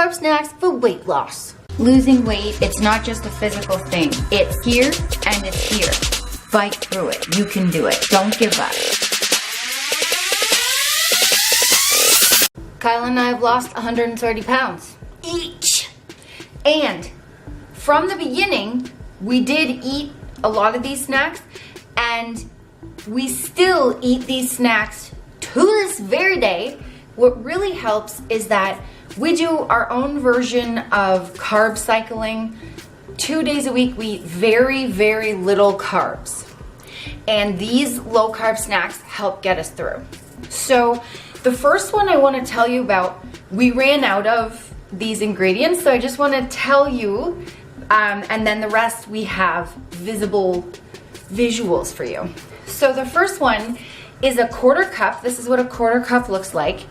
carb snacks for weight loss. Losing weight, it's not just a physical thing. It's here and it's here. Fight through it. You can do it. Don't give up. Kyle and I have lost 130 pounds each. And from the beginning, we did eat a lot of these snacks, and we still eat these snacks to this very day. What really helps is that we do our own version of carb cycling. 2 days a week, we eat very, very little carbs. And these low carb snacks help get us through. So the first one I want to tell you about, we ran out of these ingredients, so I just want to tell you, and then the rest we have visuals for you. So the first one is a 1/4 cup. This is what a 1/4 cup looks like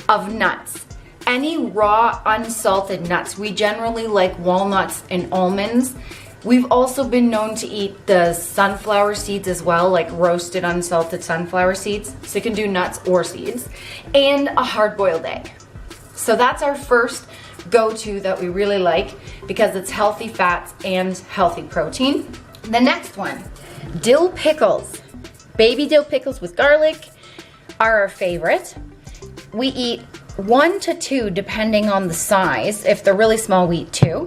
of nuts. Any raw unsalted nuts. We generally like walnuts and almonds. We've also been known to eat the sunflower seeds as well, like roasted unsalted sunflower seeds. So you can do nuts or seeds. And a hard-boiled egg. So that's our first go-to that we really like because it's healthy fats and healthy protein. The next one, dill pickles. Baby dill pickles with garlic are our favorite. We eat 1 to 2 depending on the size. If they're really small, we eat 2.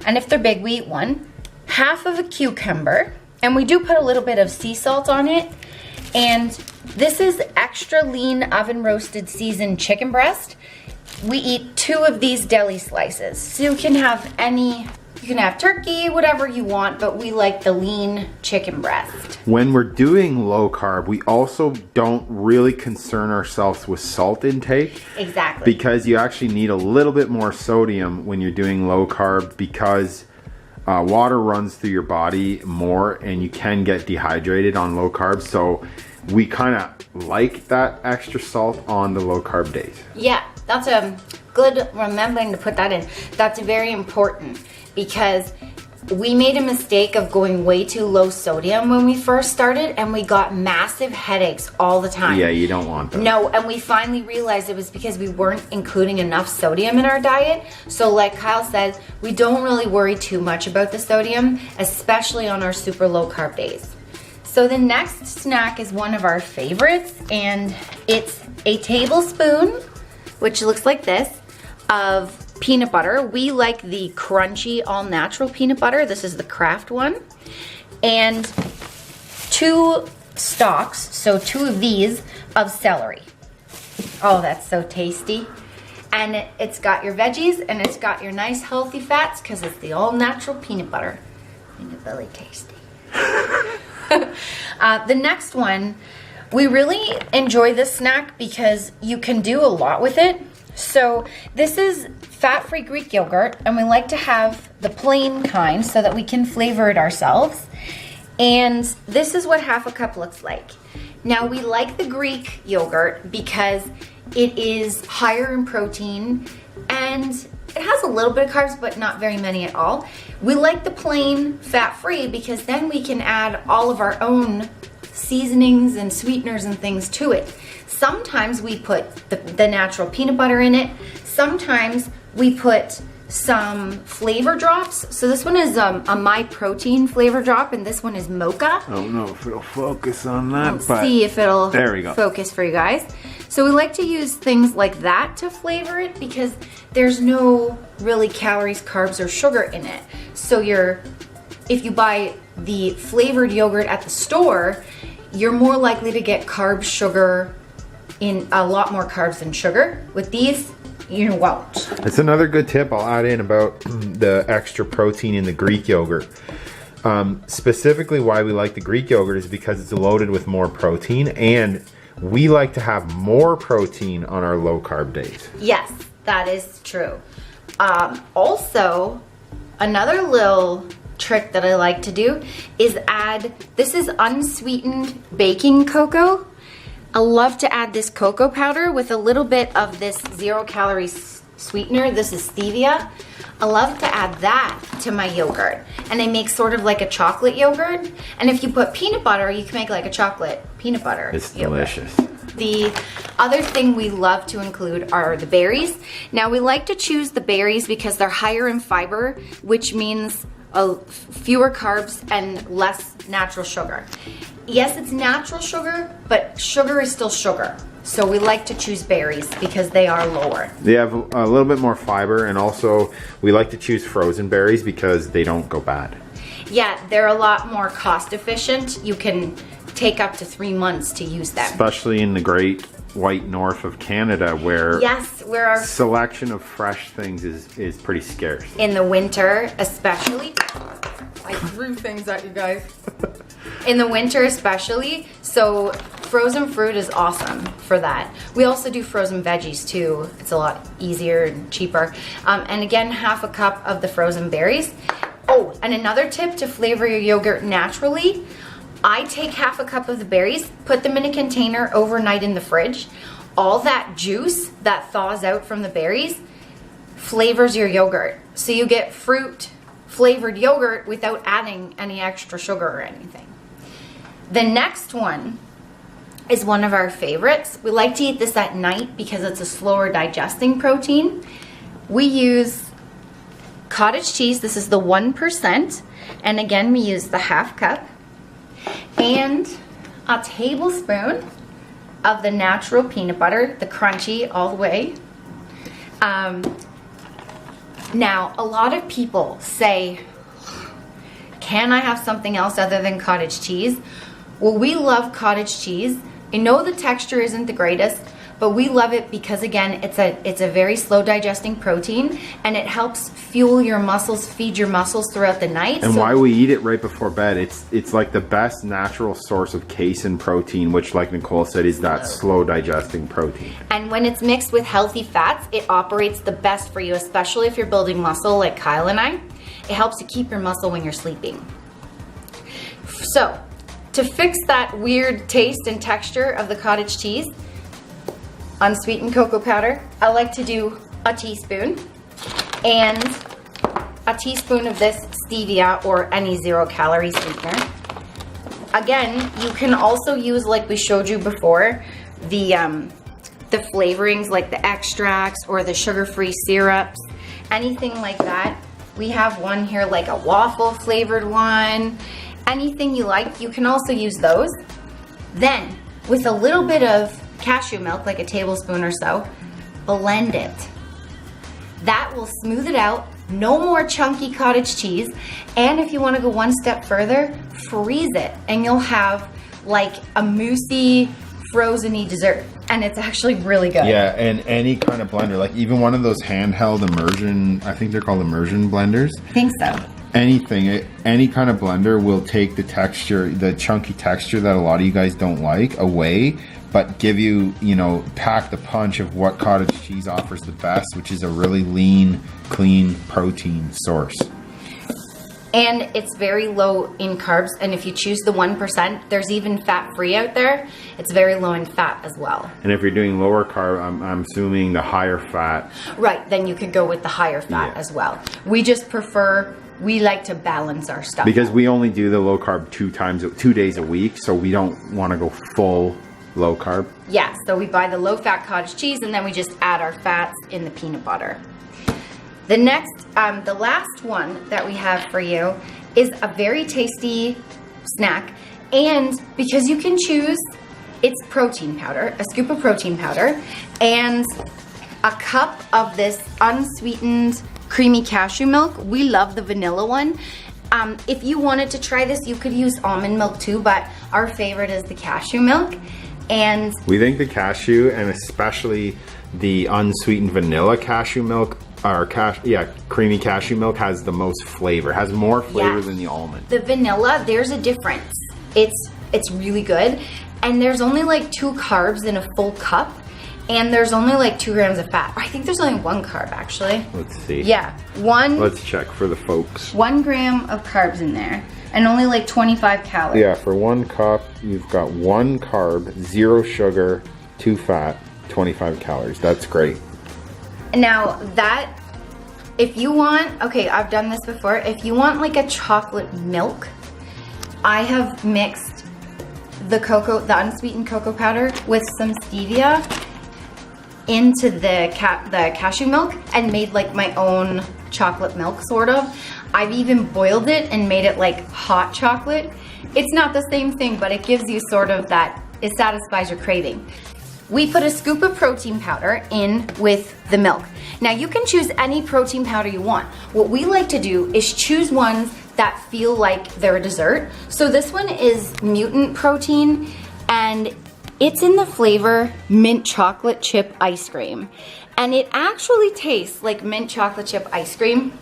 And if they're big, we eat 1. Half of a cucumber. And we do put a little bit of sea salt on it. And this is extra lean oven roasted seasoned chicken breast. We eat 2 of these deli slices. So you can have turkey, whatever you want, but we like the lean chicken breast. When we're doing low carb, we also don't really concern ourselves with salt intake. Exactly. Because you actually need a little bit more sodium when you're doing low carb because water runs through your body more and you can get dehydrated on low carb. So we kind of like that extra salt on the low carb days. Yeah, that's a good remembering to put that in. That's very important because we made a mistake of going way too low sodium when we first started and we got massive headaches all the time. Yeah, you don't want that. No, and we finally realized it was because we weren't including enough sodium in our diet. So like Kyle says, we don't really worry too much about the sodium, especially on our super low carb days. So the next snack is one of our favorites, and it's a tablespoon, which looks like this, of peanut butter. We like the crunchy all natural peanut butter. This is the Kraft one. And 2 stalks, so 2 of these, of celery. Oh, that's so tasty. And it's got your veggies and it's got your nice healthy fats because it's the all natural peanut butter. And it's really tasty. The next one, we really enjoy this snack because you can do a lot with it. So this is fat-free Greek yogurt, and we like to have the plain kind so that we can flavor it ourselves. And this is what half a cup looks like. Now we like the Greek yogurt because it is higher in protein and it has a little bit of carbs, but not very many at all. We like the plain fat-free because then we can add all of our own seasonings and sweeteners and things to it. Sometimes we put the natural peanut butter in it. Sometimes we put some flavor drops. So this one is a My Protein flavor drop, and this one is mocha. I don't know if it'll focus on that. Let's see if it'll there we go. Focus for you guys. So we like to use things like that to flavor it because there's no really calories, carbs, or sugar in it. So if you buy the flavored yogurt at the store, you're more likely to get carbs, sugar, in a lot more carbs than sugar. With these, you won't. It's another good tip I'll add in about the extra protein in the Greek yogurt. Specifically why we like the Greek yogurt is because it's loaded with more protein, and we like to have more protein on our low carb days. Yes, that is true. Also, another little trick that I like to do is this is unsweetened baking cocoa. I love to add this cocoa powder with a little bit of this 0-calorie sweetener. This is stevia. I love to add that to my yogurt. And I make sort of like a chocolate yogurt. And if you put peanut butter, you can make like a chocolate peanut butter It's yogurt. delicious. The other thing we love to include are the berries. Now we like to choose the berries because they're higher in fiber, which means fewer carbs and less natural sugar. Yes, it's natural sugar, but sugar is still sugar. So we like to choose berries because they are lower. They have a little bit more fiber, and also we like to choose frozen berries because they don't go bad. Yeah, they're a lot more cost efficient. You can take up to 3 months to use them. Especially in the great white north of Canada, where our selection of fresh things is pretty scarce. In the winter, especially. I threw things at you guys. In the winter especially, so frozen fruit is awesome for that. We also do frozen veggies too. It's a lot easier and cheaper. And again, half a cup of the frozen berries. Oh, and another tip to flavor your yogurt naturally, I take half a cup of the berries, put them in a container overnight in the fridge. All that juice that thaws out from the berries flavors your yogurt. So you get fruit flavored yogurt without adding any extra sugar or anything. The next one is one of our favorites. We like to eat this at night because it's a slower digesting protein. We use cottage cheese. This is the 1%. And again, we use the half cup. And a tablespoon of the natural peanut butter, the crunchy all the way. Now, a lot of people say, can I have something else other than cottage cheese? Well, we love cottage cheese. I know the texture isn't the greatest, but we love it because, again, it's a very slow digesting protein, and it helps fuel your muscles, feed your muscles throughout the night. And why we eat it right before bed, it's like the best natural source of casein protein, which, like Nicole said, is that slow digesting protein. And when it's mixed with healthy fats, it operates the best for you, especially if you're building muscle like Kyle and I. It helps you keep your muscle when you're sleeping. So, to fix that weird taste and texture of the cottage cheese, unsweetened cocoa powder, I like to do a teaspoon, and a teaspoon of this stevia or any 0-calorie sweetener. Again, you can also use, like we showed you before, the flavorings like the extracts or the sugar-free syrups, anything like that. We have one here like a waffle flavored one. Anything you like, you can also use those. Then, with a little bit of cashew milk, like a tablespoon or so, blend it. That will smooth it out. No more chunky cottage cheese. And if you want to go one step further, freeze it, and you'll have like a moussey, frozen-y dessert. And it's actually really good. Yeah, and any kind of blender, like even one of those handheld immersion, I think they're called immersion blenders. I think so. Anything, any kind of blender will take the texture, the chunky texture that a lot of you guys don't like away, but give you, pack the punch of what cottage cheese offers the best, which is a really lean, clean protein source. And it's very low in carbs, and if you choose the 1%, there's even fat-free out there. It's very low in fat as well. And if you're doing lower carb, I'm assuming the higher fat. Right, then you could go with the higher fat as well. We just prefer, we like to balance our stuff. Because we only do the low carb 2 days a week, so we don't want to go full low carb. Yeah, so we buy the low-fat cottage cheese, and then we just add our fats in the peanut butter. The next, the last one that we have for you is a very tasty snack, and because you can choose, it's protein powder, a scoop of protein powder, and a cup of this unsweetened creamy cashew milk. We love the vanilla one. If you wanted to try this, you could use almond milk too, but our favorite is the cashew milk. And we think the cashew, and especially the unsweetened vanilla cashew milk, or creamy cashew milk, has the most flavor, has more flavor than the almond. The vanilla, there's a difference. It's really good, and there's only like 2 carbs in a full cup, and there's only like 2 grams of fat. I think there's only 1 carb actually. Let's see. Yeah, 1. Let's check for the folks. 1 gram of carbs in there, and only like 25 calories. Yeah, for 1 cup, you've got 1 carb, 0 sugar, 2 fat, 25 calories. That's great. Now that, if you want, okay, I've done this before. If you want like a chocolate milk, I have mixed the unsweetened cocoa powder with some stevia into the cashew milk and made like my own chocolate milk, sort of. I've even boiled it and made it like hot chocolate. It's not the same thing, but it gives you sort of that, it satisfies your craving. We put a scoop of protein powder in with the milk. Now you can choose any protein powder you want. What we like to do is choose ones that feel like they're a dessert. So this one is mutant protein, and it's in the flavor mint chocolate chip ice cream. And it actually tastes like mint chocolate chip ice cream.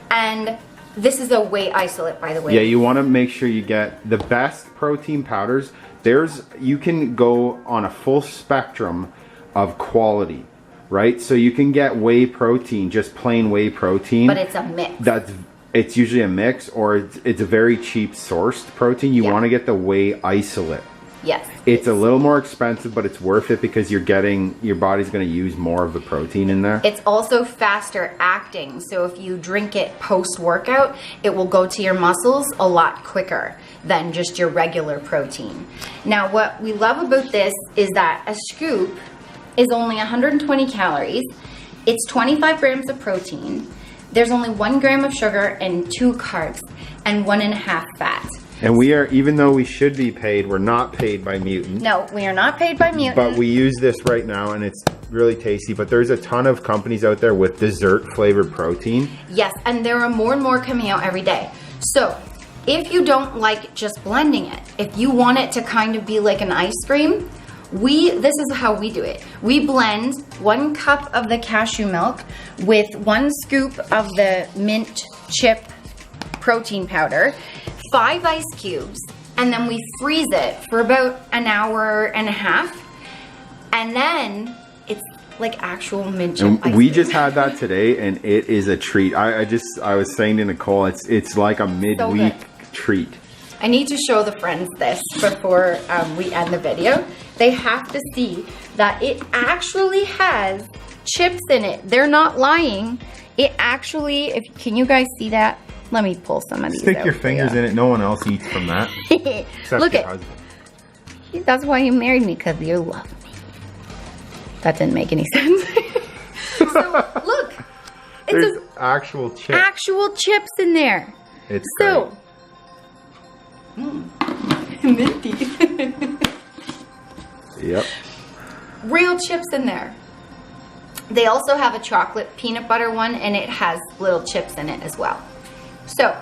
And this is a whey isolate, by the way. Yeah, you want to make sure you get the best protein powders. You can go on a full spectrum of quality, right? So you can get whey protein, just plain whey protein. But it's a mix. It's usually a mix, or it's a very cheap sourced protein. You want to get the whey isolate. Yes. It's a little more expensive, but it's worth it because your body's going to use more of the protein in there. It's also faster acting. So if you drink it post-workout, it will go to your muscles a lot quicker than just your regular protein. Now, what we love about this is that a scoop is only 120 calories. It's 25 grams of protein. There's only 1 gram of sugar and 2 carbs and 1.5 fat. And we are, even though we should be paid, we're not paid by Mutant. No, we are not paid by Mutant. But we use this right now and it's really tasty. But there's a ton of companies out there with dessert flavored protein. Yes, and there are more and more coming out every day. So if you don't like just blending it, if you want it to kind of be like an ice cream, this is how we do it. We blend 1 cup of the cashew milk with 1 scoop of the mint chip protein powder, 5 ice cubes, and then we freeze it for about an hour and a half, and then it's like actual mint chip ice cream. We just had that today, and it is a treat. I was saying to Nicole, it's like a midweek treat. I need to show the friends this before we end the video. They have to see that it actually has chips in it. They're not lying. It actually, can you guys see that? Let me pull some of these Stick out your fingers in it. No one else eats from that. Look at, that's why you married me, because you love me. That didn't make any sense. So look, there's actual chips. Actual chips in there. It's so minty. Yep. Real chips in there. They also have a chocolate peanut butter one, and it has little chips in it as well. So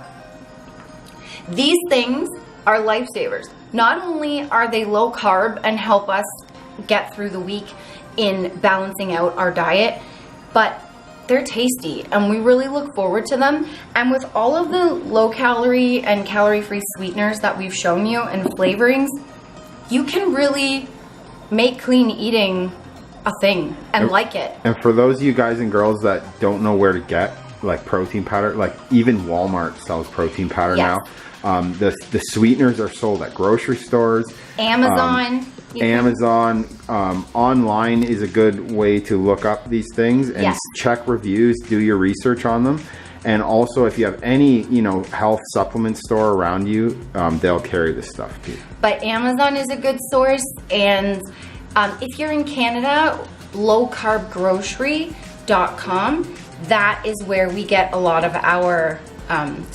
these things are lifesavers. Not only are they low carb and help us get through the week in balancing out our diet, but they're tasty and we really look forward to them. And with all of the low calorie and calorie free sweeteners that we've shown you and flavorings, you can really make clean eating a thing and like it. And for those of you guys and girls that don't know where to get like protein powder, like even Walmart sells protein powder now. The sweeteners are sold at grocery stores, Amazon. Online is a good way to look up these things and check reviews, do your research on them. And also if you have any, health supplement store around you, they'll carry this stuff too. But Amazon is a good source. And if you're in Canada, lowcarbgrocery.com, that is where we get a lot of our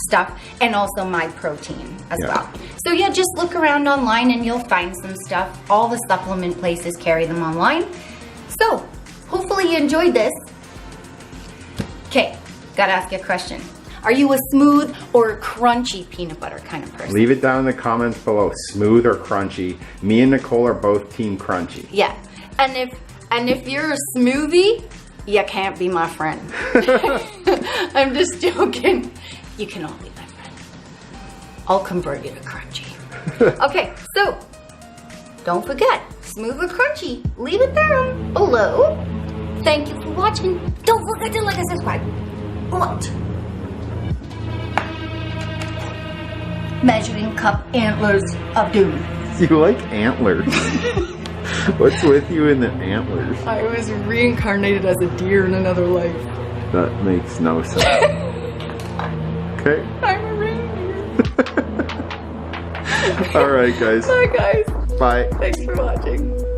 stuff, and also my protein as well. So yeah, just look around online and you'll find some stuff. All the supplement places carry them online. So hopefully you enjoyed this. Okay, gotta ask you a question. Are you a smooth or crunchy peanut butter kind of person? Leave it down in the comments below, smooth or crunchy. Me and Nicole are both team crunchy. Yeah, and if you're a smoothie, you can't be my friend. I'm just joking. You can all be my friend. I'll convert you to crunchy. Okay, so don't forget, smooth or crunchy, leave it down below. Thank you for watching. Don't forget to like and subscribe. What? Measuring cup antlers of doom. You like antlers? What's with you in the antlers? I was reincarnated as a deer in another life. That makes no sense. Okay. I'm a reindeer. All right, guys. Bye, guys. Bye. Thanks for watching.